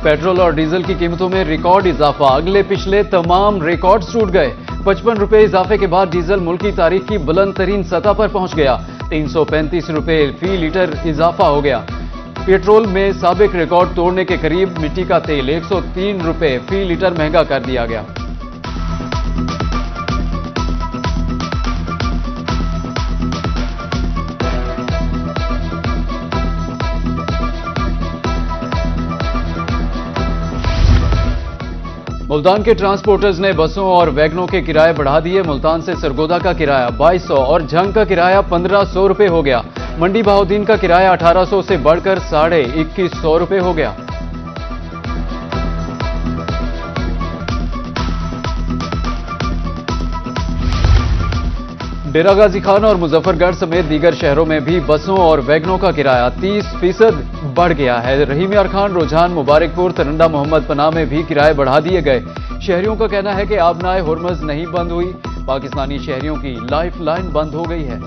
Petrol और diesel की कीमतों में रिकॉर्ड इजाफा, अगले पिछले तमाम रिकॉर्ड टूट गए। 55 रुपए इजाफे के बाद डीजल मुल्क की तारीख की बुलंद तरीन सतह पर पहुंच गया। 335 रुपए फी लीटर इजाफा हो गया। पेट्रोल में साबिक रिकॉर्ड तोड़ने के करीब, मिट्टी का तेल 103 रुपए फी लीटर महंगा कर दिया गया। मुल्तान के ट्रांसपोर्टर्स ने बसों और वैगनों के किराए बढ़ा दिए। मुल्तान से सरगोदा का किराया 2200 और झंग का किराया 1500 रुपए हो गया। मंडी बहाउद्दीन का किराया 1800 से बढ़कर 2150 रुपए हो गया। डेरा गाजी खान और मुजफ्फरगढ़ समेत दीगर शहरों में भी बसों और वैगनों का किराया 30% बढ़ गया है। रहीम यार खान, रुझान, मुबारकपुर, तरंडा, मोहम्मद पनाह में भी किराए बढ़ा दिए गए। शहरियों का कहना है कि आबनाए हुरमुज़ नहीं बंद हुई, पाकिस्तानी शहरियों की लाइफ लाइन बंद हो गई है।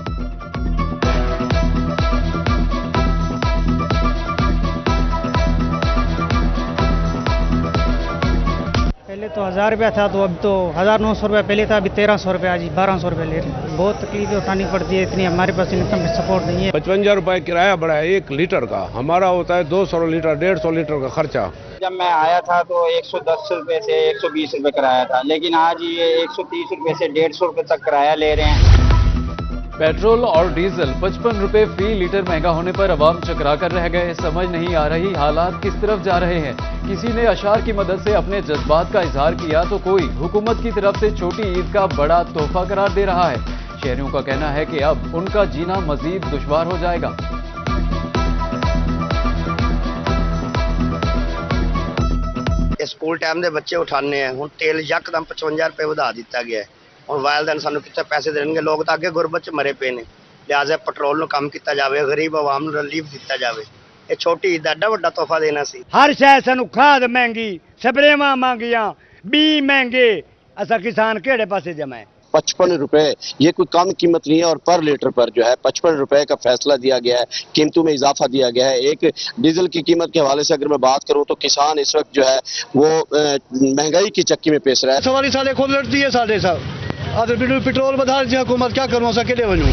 पहले तो 1000 रुपया था, तो अब तो 1900 रुपया पहले था, अभी 1300 रुपया, आज 1200 रुपया ले रहे हैं। बहुत तकलीफें उठानी पड़ती है, इतनी हमारे पास इनकम सपोर्ट नहीं है। 55 रुपए किराया बढ़ा है 1 लीटर का, हमारा होता है 200 लीटर 150 लीटर का खर्चा। जब मैं आया था तो 110 रुपए से 120 रुपए किराया था, लेकिन आज ये 130 रुपए से 150 रुपए तक किराया ले रहे हैं। पेट्रोल और डीजल 55 रुपए फी लीटर महंगा होने पर अवाम चकरा कर रह गए। समझ नहीं आ रही हालात किस तरफ जा रहे हैं। किसी ने अशार की मदद से अपने जज्बात का इजहार किया तो कोई हुकूमत की तरफ से छोटी ईद का बड़ा तोहफा करार दे रहा है। शहरियों का कहना है कि अब उनका जीना मजीद दुश्वार हो जाएगा। स्कूल टाइम के बच्चे उठाने हैं, हुण तेल यकदम 55 रुपए वधा दिता गया है। और वालदैन सानू कितने पैसे देंगे, लोग तो अगे गुरबत च मरे पे ने। लिहाजा पेट्रोल नूं कम किया जाए, गरीब आवाम नूं रिलीफ दिता जाए। ये छोटी ईद एडा वड्डा तोहफा देना सी। हर शह सानू खाद महंगी, स्प्रेवां महंगियां, बी महंगे, असा किसान केड़े पासे जमाए। 55 रुपए ये कोई कम कीमत नहीं है और पर लीटर पर जो है 55 रुपए का फैसला दिया गया है। कीमतों में इजाफा दिया गया है। एक डीजल की कीमत के हवाले से अगर मैं बात करूं तो किसान इस वक्त जो है वो महंगाई की चक्की में पेश रहा है। सवारी साढ़े खोल लड़ती है साढ़े साहब, अगर पेट्रोल बता दी हुकूमत क्या करूँ, अकेले बनूँ।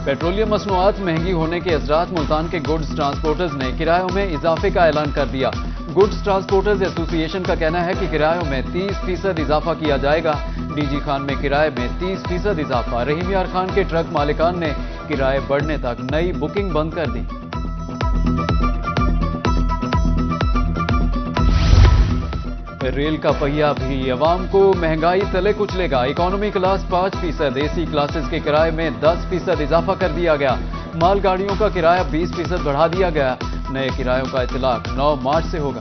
पेट्रोलियम मसनूआत महंगी होने के असरात मुल्तान के गुड्स ट्रांसपोर्टर्स ने किरायों में इजाफे का ऐलान कर दिया। गुड्स ट्रांसपोर्टर्स एसोसिएशन का कहना है कि किरायों में 30% इजाफा किया जाएगा। डीजी खान में किराए में 30% इजाफा। रहीम यार खान के ट्रक मालिकान ने किराए बढ़ने तक नई बुकिंग बंद कर दी। रेल का पहिया भी अवाम को महंगाई तले कुचलेगा। इकोनॉमी क्लास 5%, एसी क्लासेस के किराए में 10% इजाफा कर दिया गया। मालगाड़ियों का किराया 20% बढ़ा दिया गया। नए किरायों का इतलाक 9 मार्च से होगा।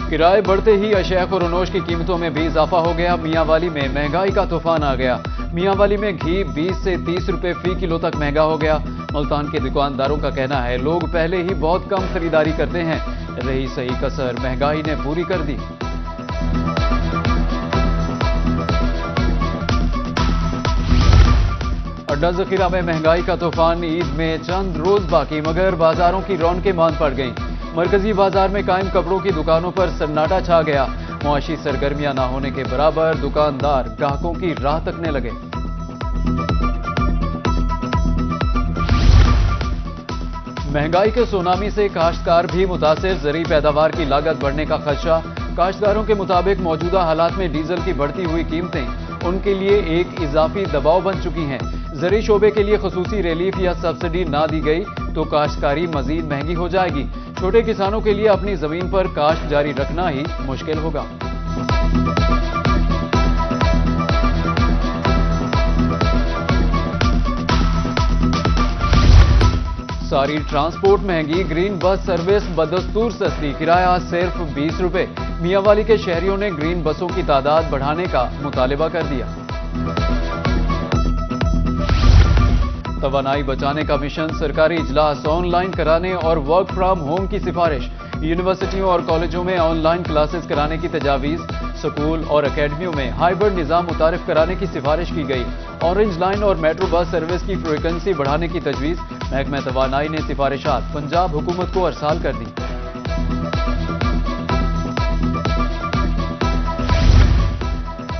किराए बढ़ते ही अशैख और अनोश की कीमतों में भी इजाफा हो गया। मियांवाली में महंगाई का तूफान आ गया। मियांवाली में घी 20 से 30 रुपए फी किलो तक महंगा हो गया। मुल्तान के दुकानदारों का कहना है लोग पहले ही बहुत कम खरीदारी करते हैं, रही सही कसर महंगाई ने पूरी कर दी। अड्डा जखीरा में महंगाई का तूफान, ईद में चंद रोज बाकी मगर बाजारों की रौनकें मांद पड़ गईं। मरकजी बाजार में कायम कपड़ों की दुकानों पर सन्नाटा छा गया। मुआशी सरगर्मियां ना होने के बराबर दुकानदार ग्राहकों की राह तकने लगे। महंगाई के सुनामी से काश्तकार भी मुतासिर, ज़री पैदावार की लागत बढ़ने का खदशा। काश्तकारों के मुताबिक मौजूदा हालात में डीजल की बढ़ती हुई कीमतें उनके लिए एक इजाफी दबाव बन चुकी हैं। ज़री शोबे के लिए खसूसी रिलीफ या सब्सिडी ना दी गई तो काश्तकारी मजीद महंगी हो जाएगी। छोटे किसानों के लिए अपनी जमीन पर काश्त जारी रखना ही मुश्किल होगा। सारी ट्रांसपोर्ट महंगी, ग्रीन बस सर्विस बदस्तूर सस्ती, किराया सिर्फ 20 रुपए। मियांवाली के शहरियों ने ग्रीन बसों की तादाद बढ़ाने का मुतालिबा कर दिया। तवानाई बचाने का मिशन, सरकारी इजलास ऑनलाइन कराने और वर्क फ्रॉम होम की सिफारिश। यूनिवर्सिटियों और कॉलेजों में ऑनलाइन क्लासेस कराने की तजावीज। स्कूल और अकेडमियों में हाइब्रिड निजाम मुतारिफ कराने की सिफारिश की गई। ऑरेंज लाइन और मेट्रो बस सर्विस की फ्रीक्वेंसी बढ़ाने की तजवीज़। महकमा तवानाई ने सिफारिशात पंजाब हुकूमत को अरसाल कर दी।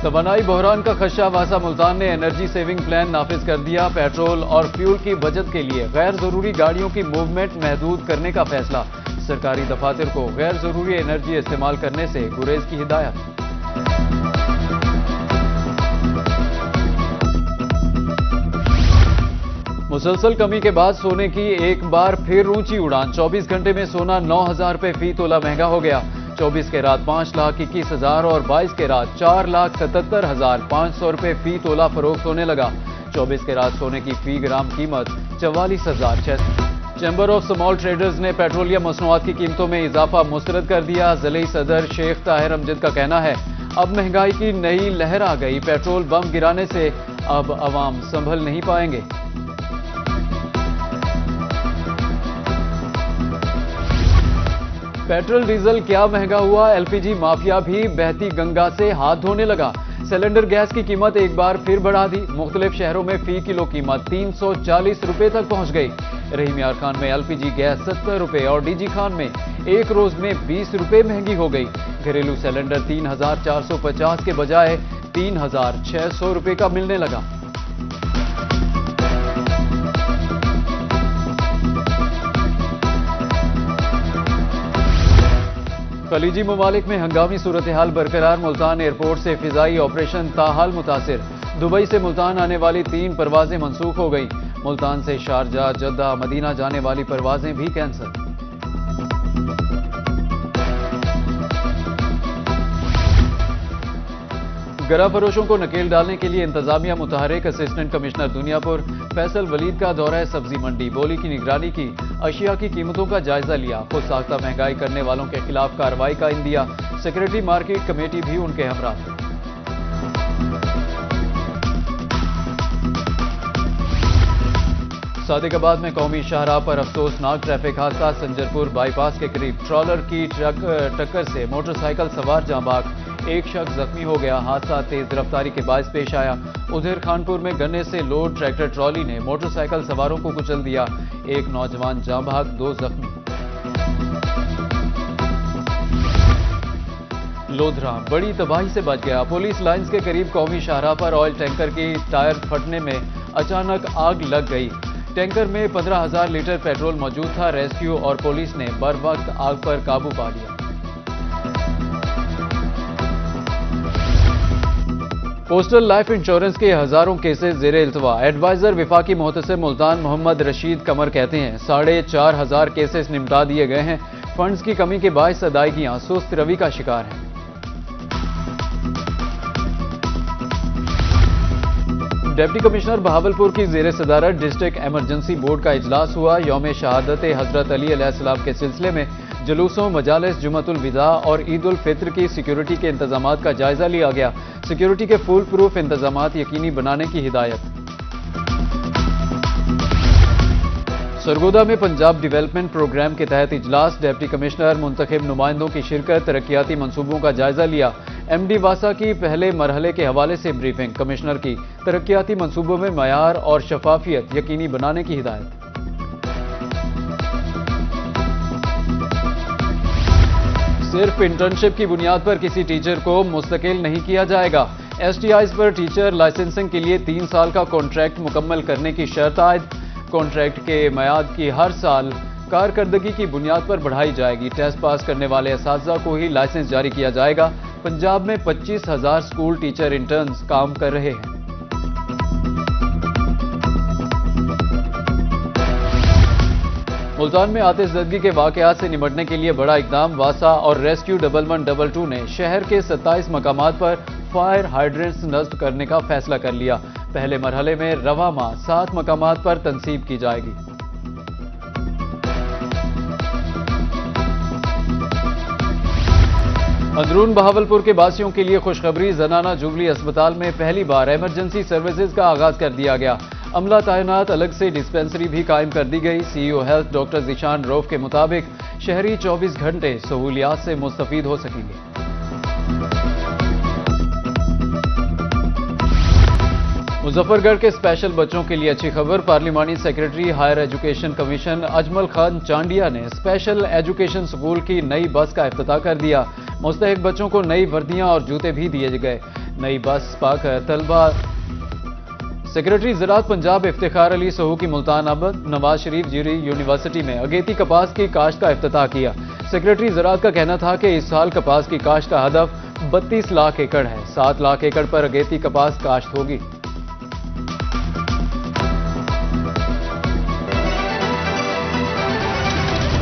तवानाई बहरान का खदशा वासा मुल्तान ने एनर्जी सेविंग प्लान नाफिज कर दिया। पेट्रोल और फ्यूल की बचत के लिए गैर जरूरी गाड़ियों की मूवमेंट महदूद करने का फैसला। सरकारी दफातर को गैर जरूरी एनर्जी इस्तेमाल करने से गुरेज की हिदायत। मुसलसल कमी के बाद सोने की एक बार फिर ऊंची उड़ान। 24 घंटे में सोना 9,000 रुपए फी तोला महंगा हो गया। 24 के रात 5,21,000 और 22 के रात 4,77,500 रुपए फी तोला फरोख्त होने लगा। 24 के रात सोने की फी ग्राम कीमत 44,600। चैम्बर ऑफ स्मॉल ट्रेडर्स ने पेट्रोलियम मसनूआत की कीमतों में इजाफा मुस्तरद कर दिया। ज़िले सदर शेख ताहिर अमजद का कहना है, अब महंगाई की नई लहर आ गई। पेट्रोल बम गिराने से अब अवाम संभल नहीं पाएंगे। पेट्रोल डीजल क्या महंगा हुआ। एलपीजी माफिया भी बहती गंगा से हाथ धोने लगा। सिलेंडर गैस की कीमत एक बार फिर बढ़ा दी। मुख्तलिफ शहरों में फी किलो कीमत 340 रुपए तक पहुंच गई। रहीम यार खान में एलपीजी गैस 70 रुपए और डीजी खान में एक रोज में 20 रुपए महंगी हो गई। घरेलू सिलेंडर 3,450 के बजाय 3,600 रुपए का मिलने लगा। खलीजी ममालिक में हंगामी सूरत हाल बरकरार। मुल्तान एयरपोर्ट से फिजाई ऑपरेशन ताहाल मुतासिर। दुबई से मुल्तान आने वाली 3 परवाजें मनसूख हो गई। मुल्तान से शारजा, जद्दा, मदीना जाने वाली परवाजें भी कैंसिल। गरा फरोशों को नकेल डालने के लिए इंतजामिया मुतहरिक। असिस्टेंट कमिश्नर दुनियापुर फैसल वलीद का दौरा सब्जी मंडी। बोली की निगरानी की। अशिया की कीमतों का जायजा लिया। खुद साख्ता महंगाई करने वालों के खिलाफ कार्रवाई का इंदिया। सेक्रेटरी मार्केट कमेटी भी उनके हमरा थे। सादिकाबाद में कौमी शाहराह पर अफसोसनाक ट्रैफिक हादसा। संजरपुर बाईपास के करीब ट्रॉलर की टक्कर से मोटरसाइकिल सवार जांबाग। एक शख्स जख्मी हो गया। हादसा तेज रफ्तारी के बायस पेश आया। उधर खानपुर में गन्ने से लोड ट्रैक्टर ट्रॉली ने मोटरसाइकिल सवारों को कुचल दिया। एक नौजवान जांबाग, 2 जख्मी। लोधरा बड़ी तबाही से बच गया। पुलिस लाइंस के करीब कौमी शाहराह पर ऑयल टैंकर की टायर फटने में अचानक आग लग गई। टैंकर में 15,000 लीटर पेट्रोल मौजूद था। रेस्क्यू और पुलिस ने बर वक्त आग पर काबू पा लिया। पोस्टल लाइफ इंश्योरेंस के हजारों केसेस जेर इल्तवा। एडवाइजर विफाकी मोहतसिब मुल्तान मोहम्मद रशीद कमर कहते हैं, 4,500 केसेस निपटा दिए गए हैं। फंड्स की कमी के बायस अदायगियां सुस्त रवि का शिकार हैं। डिप्टी कमिश्नर बहावलपुर की जेर सदारत डिस्ट्रिक्ट इमरजेंसी बोर्ड का इजलास हुआ। यौम शहादत हजरत अली अलैहिस्सलाम के सिलसिले में जुलूसों, मजालिस, जुमतुल विदा और ईद उल फित्र की सिक्योरिटी के इंतजामात का जायजा लिया गया। सिक्योरिटी के फुल प्रूफ इंतजामात यकीनी बनाने की हिदायत। सरगोदा में पंजाब डेवलपमेंट प्रोग्राम के तहत इजलास। डिप्टी कमिश्नर, मुंतखब नुमाइंदों की शिरकत। तरक्याती मंसूबों का जायजा लिया। एमडी वासा की पहले मरहले के हवाले से ब्रीफिंग। कमिश्नर की तरक्याती मंसूबों में मयार और शफाफियत यकीनी बनाने की हिदायत। सिर्फ इंटर्नशिप की बुनियाद पर किसी टीचर को मुस्तकिल नहीं किया जाएगा। एसटीआईज पर टीचर लाइसेंसिंग के लिए 3 साल का कॉन्ट्रैक्ट मुकम्मल करने की शर्त आयद। कॉन्ट्रैक्ट के मयाद की हर साल कारकर्दगी की बुनियाद पर बढ़ाई जाएगी। टेस्ट पास करने वाले असातिज़ा को ही लाइसेंस जारी किया जाएगा। पंजाब में 25,000 स्कूल टीचर इंटर्न्स काम कर रहे हैं। मुल्तान में आतिशज़दगी के वाक़यात से निपटने के लिए बड़ा इक़दाम। वासा और रेस्क्यू 1112 ने शहर के 27 मकामात पर फायर हाइड्रेंट्स नस्ब करने का फैसला कर लिया। पहले मरहले में रवा माह 7 मकामात पर तनसीब की जाएगी। अंदरून बहावलपुर के बासियों के लिए खुशखबरी। जनाना जुबली अस्पताल में पहली बार इमरजेंसी सर्विसेज का आगाज कर दिया गया। अमला तैनात, अलग से डिस्पेंसरी भी कायम कर दी गई। CEO health doctor Zeeshan Rauf के मुताबिक शहरी 24 घंटे सहूलियात से मुस्तफीद हो सकेंगे। मुजफ्फरगढ़ के स्पेशल बच्चों के लिए अच्छी खबर। पार्लिमानी secretary higher education commission Ajmal Khan Chandia ने स्पेशल एजुकेशन स्कूल की नई बस का इफ्तिताह कर दिया। मुस्तहिक बच्चों को नई वर्दियां और जूते भी दिए गए। नई बस पाकर तलबा सेक्रेटरी ज़राअत पंजाब इफ्तिखार अली सहू की मुल्तान अब नवाज शरीफ जीरी यूनिवर्सिटी में अगेती कपास की काश्त का इफ्तिताह किया। सेक्रेटरी ज़राअत का कहना था कि इस साल कपास की काश्त का हदफ 32 लाख एकड़ है। 7 लाख एकड़ पर अगेती कपास काश्त होगी।